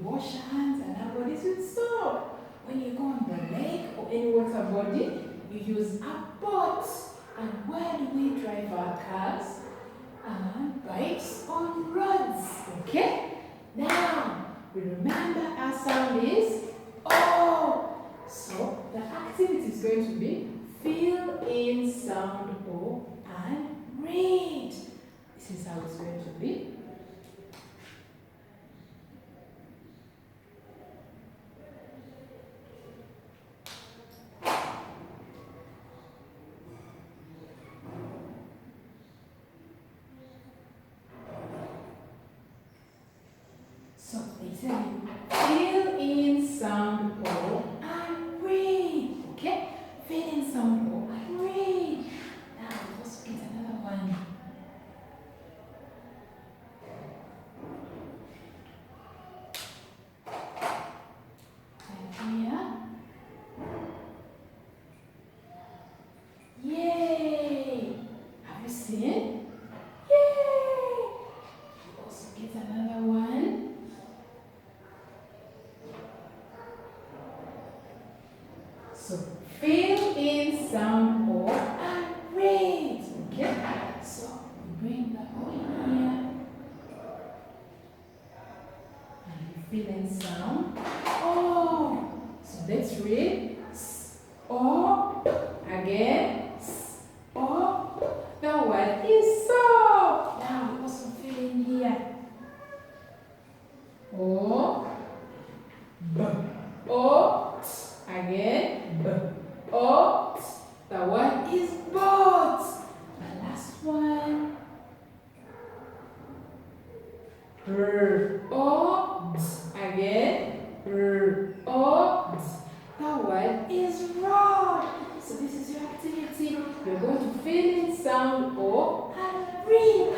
wash our hands and our bodies with soap. When you go on the lake or any water body, you use a boat. And where do we drive our cars? And bikes on roads. Okay? Now, we remember our sound is O. So, the activity is going to be fill in sound O and read. This is how it's going to be. So they say fill in sound O and read. Okay? Fill in sound O and read. Now let's get another one. And here. Yay! Have you seen? Yay! Also get another one. So fill in sound O and read. Okay? So we bring the O here. And we fill in sound O. So let's read S O again. S O. The word is so. Now we also fill in here. O B O T again. B O T. The word is boat. The last one. R O D again. R O D. The word is rod. So this is your activity. You're going to fill in sound O and read